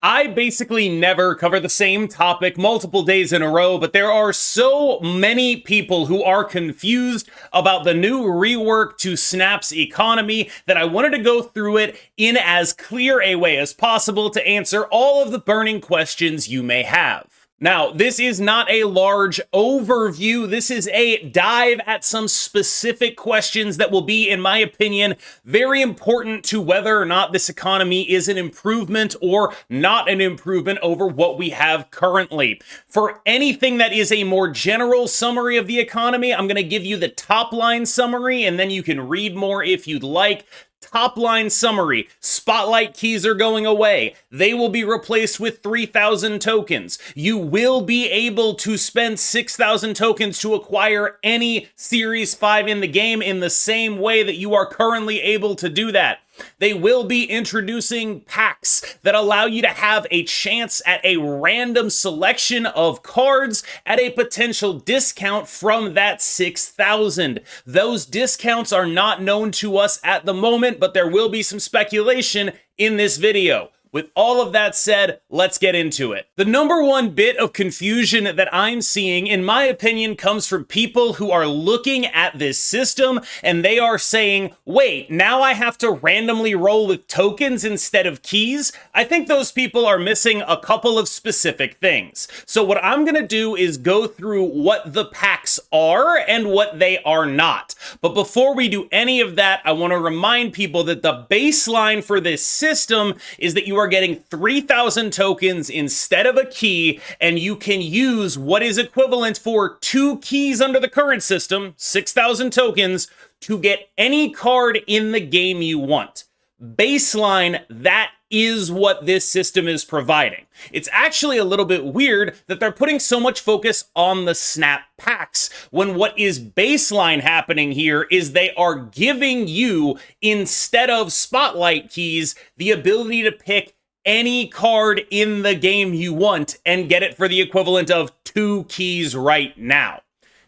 I basically never cover the same topic multiple days in a row, but there are so many people who are confused about the new rework to Snap's economy that I wanted to go through it in as clear a way as possible to answer all of the burning questions you may have. Now, this is not a large overview. This is a dive at some specific questions that will be, in my opinion, very important to whether or not this economy is an improvement or not an improvement over what we have currently. For anything that is a more general summary of the economy, I'm going to give you the top line summary, and then you can read more if you'd like. Top line summary: spotlight keys are going away. They will be replaced with 3,000 tokens. You will be able to spend 6,000 tokens to acquire any Series 5 in the game in the same way that you are currently able to do that. They will be introducing packs that allow you to have a chance at a random selection of cards at a potential discount from that 6,000. Those discounts are not known to us at the moment, but there will be some speculation in this video. With all of that said, let's get into it. The number one bit of confusion that I'm seeing, in my opinion, comes from people who are looking at this system and they are saying, wait, now I have to randomly roll with tokens instead of keys? I think those people are missing a couple of specific things. So what I'm going to do is go through what the packs are and what they are not. But before we do any of that, I want to remind people that the baseline for this system is that you are getting 3,000 tokens instead of a key, and you can use what is equivalent for 2 keys under the current system, 6,000 tokens, to get any card in the game you want. Baseline, that is what this system is providing. It's actually a little bit weird that they're putting so much focus on the Snap packs when what is baseline happening here is they are giving you, instead of spotlight keys, the ability to pick any card in the game you want and get it for the equivalent of 2 keys right now.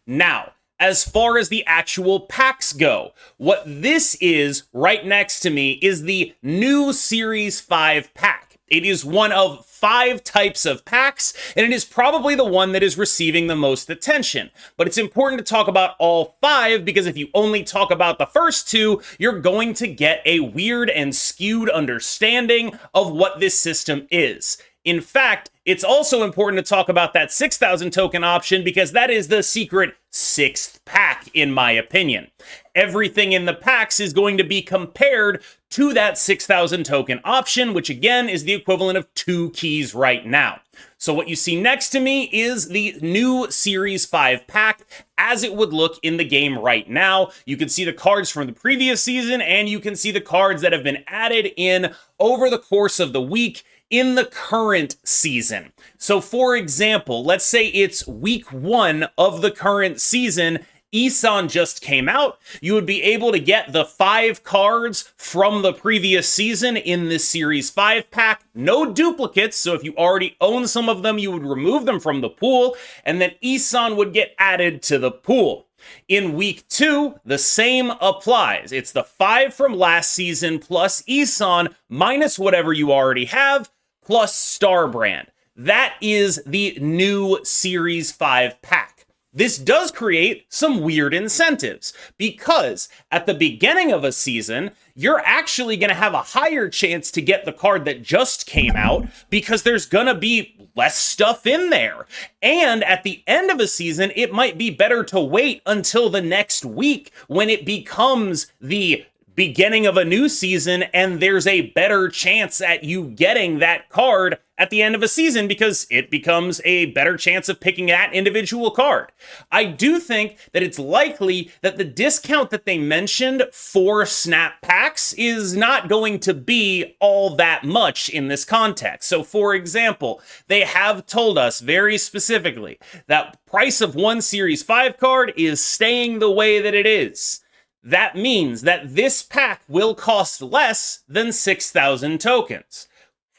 Now, as far as the actual packs go, what this is right next to me is the new Series 5 pack. It is one of 5 types of packs, and it is probably the one that is receiving the most attention. But it's important to talk about all 5 because if you only talk about the first 2, you're going to get a weird and skewed understanding of what this system is. In fact, it's also important to talk about that 6,000 token option because that is the secret 6th pack, in my opinion. Everything in the packs is going to be compared to that 6,000 token option, which again is the equivalent of 2 keys right now. So what you see next to me is the new Series 5 pack as it would look in the game right now. You can see the cards from the previous season, and you can see the cards that have been added in over the course of the week in the current season. So for example, let's say it's week 1 of the current season. Isan just came out. You would be able to get the 5 cards from the previous season in this Series 5 pack. No duplicates, so if you already own some of them, you would remove them from the pool, and then Isan would get added to the pool. In week 2, the same applies. It's the 5 from last season plus Isan minus whatever you already have plus Starbrand. That is the new Series 5 pack. This does create some weird incentives because at the beginning of a season, you're actually going to have a higher chance to get the card that just came out because there's going to be less stuff in there. And at the end of a season, it might be better to wait until the next week when it becomes the beginning of a new season and there's a better chance at you getting that card at the end of a season because it becomes a better chance of picking that individual card. I do think that it's likely that the discount that they mentioned for Snap packs is not going to be all that much in this context. So for example, they have told us very specifically that price of one Series 5 card is staying the way that it is. That means that this pack will cost less than 6,000 tokens.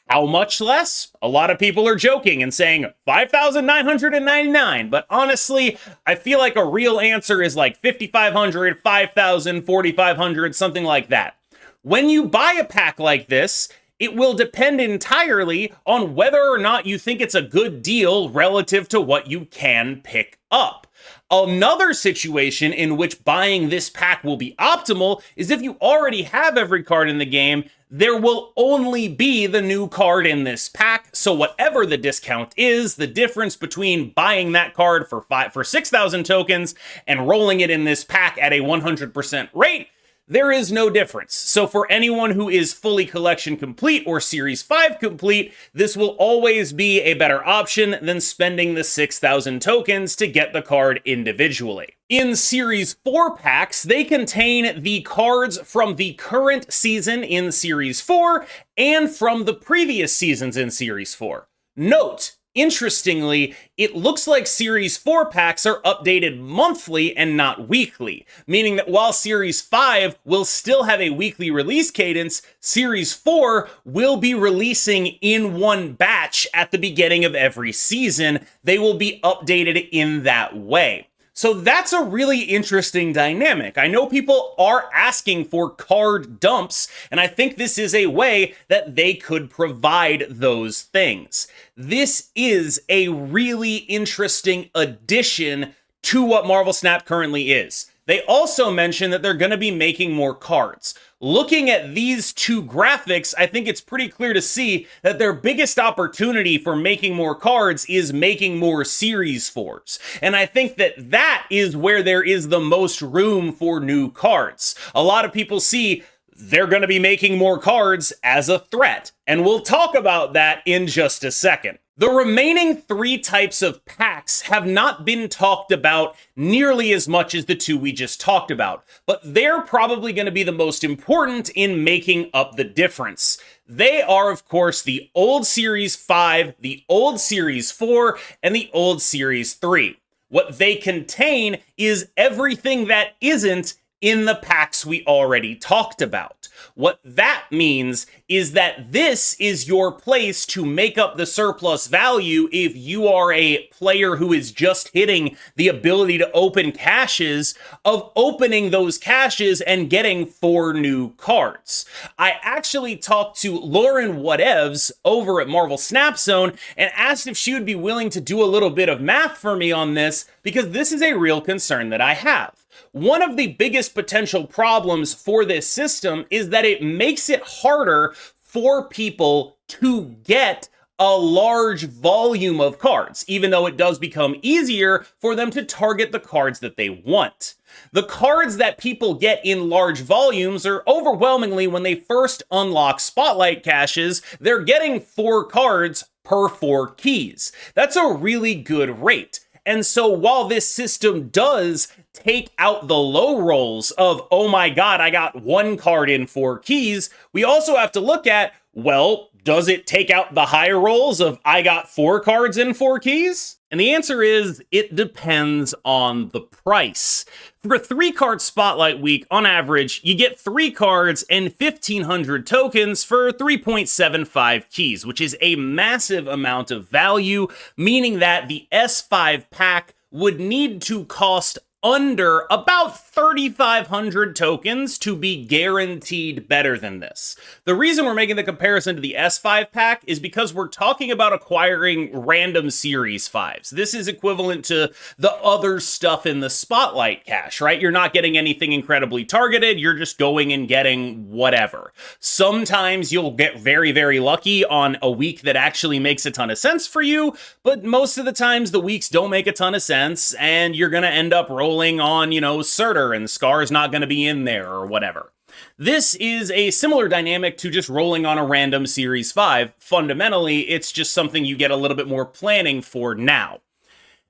How much less? A lot of people are joking and saying 5,999, but honestly, I feel like a real answer is like 5,500, 5,000, 4,500, something like that. When you buy a pack like this, It will depend entirely on whether or not you think it's a good deal relative to what you can pick up. Another situation in which buying this pack will be optimal is if you already have every card in the game, there will only be the new card in this pack. So whatever the discount is, the difference between buying that card for 6,000 tokens and rolling it in this pack at a 100% rate, there is no difference. So for anyone who is fully collection complete or Series 5 complete, this will always be a better option than spending the 6,000 tokens to get the card individually. In Series 4 packs, they contain the cards from the current season in Series 4 and from the previous seasons in Series 4. Note, interestingly, it looks like Series 4 packs are updated monthly and not weekly, meaning that while Series 5 will still have a weekly release cadence, Series 4 will be releasing in one batch at the beginning of every season. They will be updated in that way. So that's a really interesting dynamic. I know people are asking for card dumps, and I think this is a way that they could provide those things. This is a really interesting addition to what Marvel Snap currently is. They also mentioned that they're going to be making more cards. Looking at these two graphics, I think it's pretty clear to see that their biggest opportunity for making more cards is making more Series 4s. And I think that that is where there is the most room for new cards. A lot of people see they're going to be making more cards as a threat, and we'll talk about that in just a second. The remaining three types of packs have not been talked about nearly as much as the two we just talked about, but they're probably going to be the most important in making up the difference. They are, of course, the old Series 5, the old Series 4, and the old Series 3. What they contain is everything that isn't in the packs we already talked about. What that means is that this is your place to make up the surplus value if you are a player who is just hitting the ability to open caches, of opening those caches and getting 4 new cards. I actually talked to Lauren Whatevs over at Marvel Snap Zone and asked if she would be willing to do a little bit of math for me on this, because this is a real concern that I have. One of the biggest potential problems for this system is that it makes it harder for people to get a large volume of cards, even though it does become easier for them to target the cards that they want. The cards that people get in large volumes are overwhelmingly, when they first unlock Spotlight caches, they're getting 4 cards per 4 keys. That's a really good rate. And so while this system does take out the low rolls of, oh my god, I got 1 card in 4 keys, we also have to look at, well, does it take out the high rolls of, I got 4 cards in 4 keys? And the answer is, it depends on the price. For a 3-card Spotlight week, on average, you get 3 cards and 1,500 tokens for 3.75 keys, which is a massive amount of value, meaning that the S5 pack would need to cost under about 3,500 tokens to be guaranteed better than this. The reason we're making the comparison to the S5 pack is because we're talking about acquiring random Series 5s. This is equivalent to the other stuff in the Spotlight cache, right? You're not getting anything incredibly targeted, you're just going and getting whatever. Sometimes you'll get very, very lucky on a week that actually makes a ton of sense for you, but most of the times the weeks don't make a ton of sense, and you're gonna end up rolling on, Surtur, and Scar's not going to be in there or whatever. This is a similar dynamic to just rolling on a random Series 5. Fundamentally, it's just something you get a little bit more planning for now.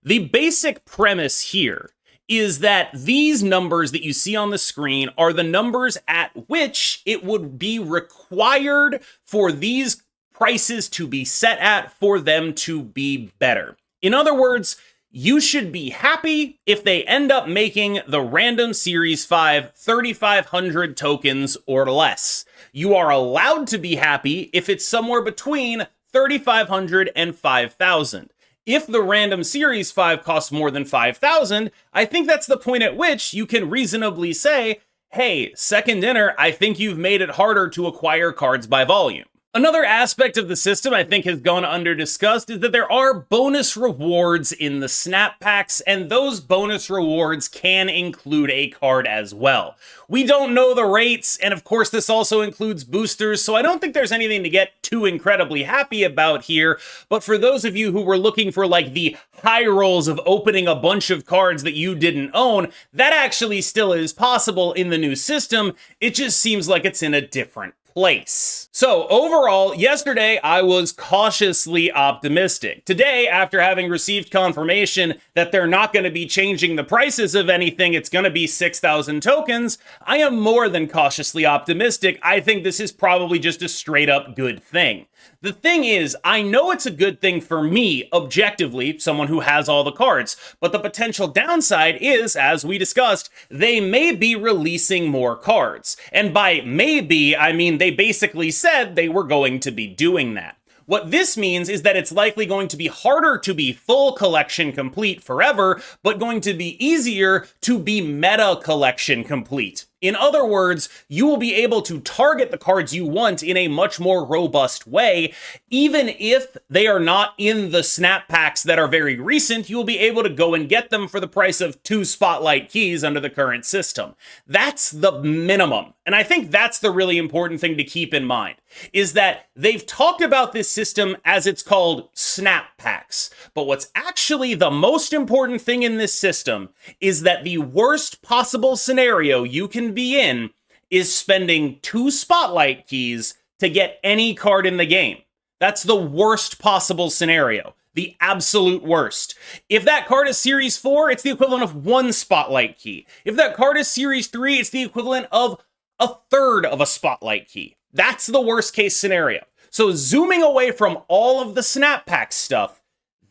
The basic premise here is that these numbers that you see on the screen are the numbers at which it would be required for these prices to be set at for them to be better. In other words, you should be happy if they end up making the random Series 5 3,500 tokens or less. You are allowed to be happy if it's somewhere between 3,500 and 5,000. If the random Series 5 costs more than 5,000, I think that's the point at which you can reasonably say, hey, Second Dinner, I think you've made it harder to acquire cards by volume. Another aspect of the system I think has gone under discussed is that there are bonus rewards in the snap packs, and those bonus rewards can include a card as well. We don't know the rates, and of course this also includes boosters, so I don't think there's anything to get too incredibly happy about here, but for those of you who were looking for like the high rolls of opening a bunch of cards that you didn't own, that actually still is possible in the new system. It just seems like it's in a different place. So overall, yesterday I was cautiously optimistic. Today, after having received confirmation that they're not going to be changing the prices of anything, it's going to be 6,000 tokens, I am more than cautiously optimistic. I think this is probably just a straight up good thing. The thing is, I know it's a good thing for me, objectively, someone who has all the cards, but the potential downside is, as we discussed, they may be releasing more cards. And by maybe, I mean they basically said they were going to be doing that. What this means is that it's likely going to be harder to be full collection complete forever, but going to be easier to be meta collection complete. In other words, you will be able to target the cards you want in a much more robust way. Even if they are not in the snap packs that are very recent, you will be able to go and get them for the price of 2 spotlight keys under the current system. That's the minimum. And I think that's the really important thing to keep in mind, is that they've talked about this system as it's called snap packs. But what's actually the most important thing in this system is that the worst possible scenario you can be in is spending 2 spotlight keys to get any card in the game. That's the worst possible scenario. The absolute worst. If that card is Series 4, it's the equivalent of 1 spotlight key. If that card is Series 3, it's the equivalent of a third of a spotlight key. That's the worst case scenario. So zooming away from all of the snap pack stuff,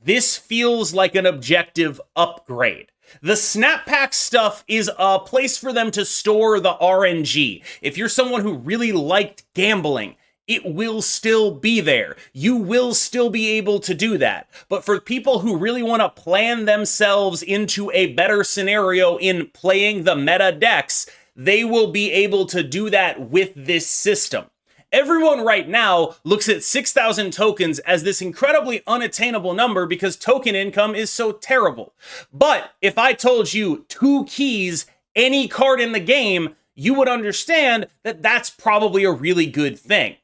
this feels like an objective upgrade. The snap pack stuff is a place for them to store the RNG. If you're someone who really liked gambling, it will still be there. You will still be able to do that. But for people who really want to plan themselves into a better scenario in playing the meta decks, they will be able to do that with this system. Everyone right now looks at 6,000 tokens as this incredibly unattainable number because token income is so terrible. But if I told you 2 keys, any card in the game, you would understand that that's probably a really good thing.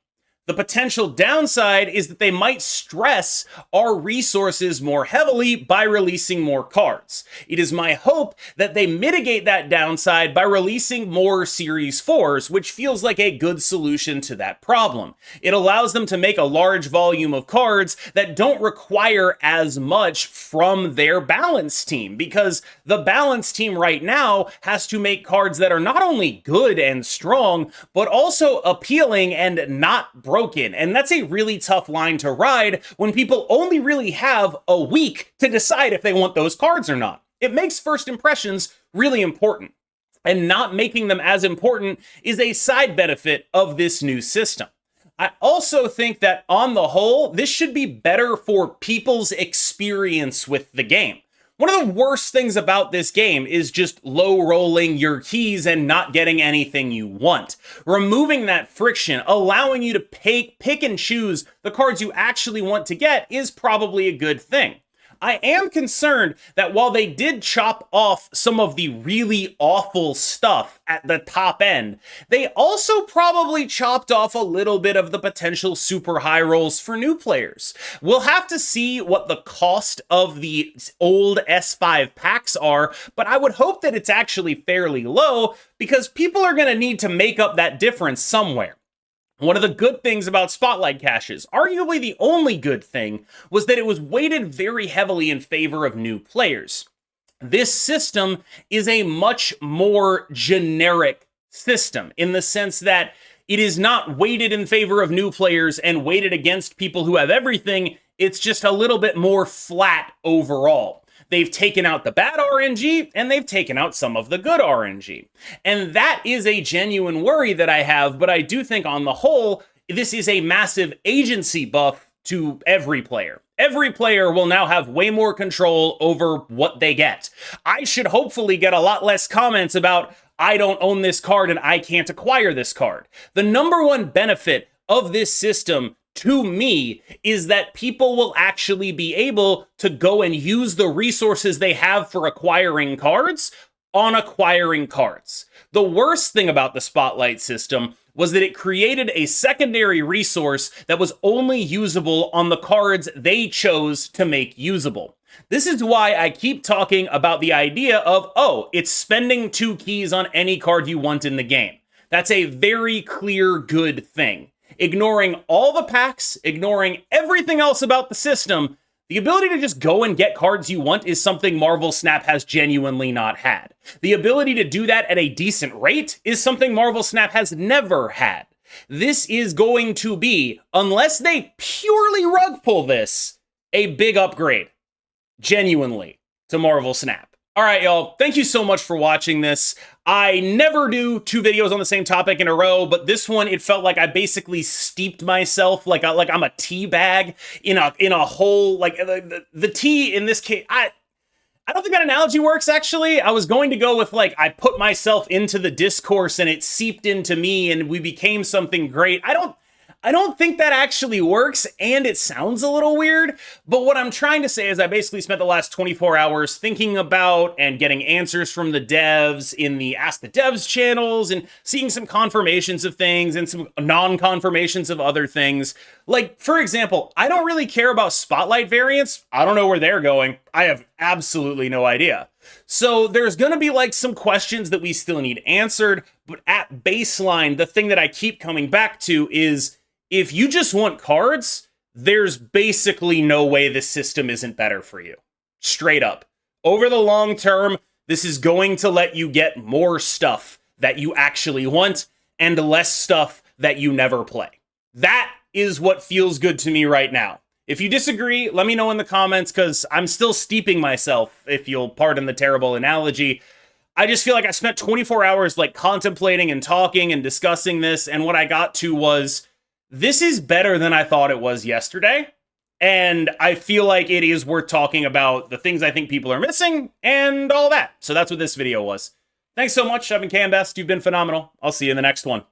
The potential downside is that they might stress our resources more heavily by releasing more cards. It is my hope that they mitigate that downside by releasing more Series 4s, which feels like a good solution to that problem. It allows them to make a large volume of cards that don't require as much from their balance team, because the balance team right now has to make cards that are not only good and strong, but also appealing and not broken. And that's a really tough line to ride when people only really have a week to decide if they want those cards or not. It makes first impressions really important, and not making them as important is a side benefit of this new system. I also think that on the whole, this should be better for people's experience with the game. One of the worst things about this game is just low rolling your keys and not getting anything you want. Removing that friction, allowing you to pick and choose the cards you actually want to get, is probably a good thing. I am concerned that while they did chop off some of the really awful stuff at the top end, they also probably chopped off a little bit of the potential super high rolls for new players. We'll have to see what the cost of the old S5 packs are, but I would hope that it's actually fairly low because people are going to need to make up that difference somewhere. One of the good things about Spotlight caches, arguably the only good thing, was that it was weighted very heavily in favor of new players. This system is a much more generic system in the sense that it is not weighted in favor of new players and weighted against people who have everything. It's just a little bit more flat overall. They've taken out the bad RNG, and they've taken out some of the good RNG. And that is a genuine worry that I have, but I do think on the whole, this is a massive agency buff to every player. Every player will now have way more control over what they get. I should hopefully get a lot less comments about, I don't own this card and I can't acquire this card. The number one benefit of this system to me is that people will actually be able to go and use the resources they have for acquiring cards on acquiring cards. The worst thing about the Spotlight system was that it created a secondary resource that was only usable on the cards they chose to make usable. This is why I keep talking about the idea of, oh, it's spending 2 keys on any card you want in the game. That's a very clear good thing. Ignoring all the packs, ignoring everything else about the system, the ability to just go and get cards you want is something Marvel Snap has genuinely not had. The ability to do that at a decent rate is something Marvel Snap has never had. This is going to be, unless they purely rug pull this, a big upgrade, genuinely, to Marvel Snap. All right, y'all, thank you so much for watching this. I never do 2 videos on the same topic in a row, but this one, it felt like I basically steeped myself like I'm a tea bag in a whole, like the tea in this case. I don't think that analogy works, actually. I was going to go with, like, I put myself into the discourse and it seeped into me and we became something great. I don't think that actually works, and it sounds a little weird, but what I'm trying to say is I basically spent the last 24 hours thinking about and getting answers from the devs in the Ask the Devs channels and seeing some confirmations of things and some non-confirmations of other things. Like, for example, I don't really care about Spotlight variants. I don't know where they're going. I have absolutely no idea. So there's going to be like some questions that we still need answered, but at baseline, the thing that I keep coming back to is, if you just want cards, there's basically no way this system isn't better for you. Straight up. Over the long term, this is going to let you get more stuff that you actually want and less stuff that you never play. That is what feels good to me right now. If you disagree, let me know in the comments, because I'm still steeping myself, if you'll pardon the terrible analogy. I just feel like I spent 24 hours like contemplating and talking and discussing this, and what I got to was, this is better than I thought it was yesterday, and I feel like it is worth talking about the things I think people are missing and all that. So that's what this video was. Thanks so much. I've been KMBest. You've been phenomenal. I'll see you in the next one.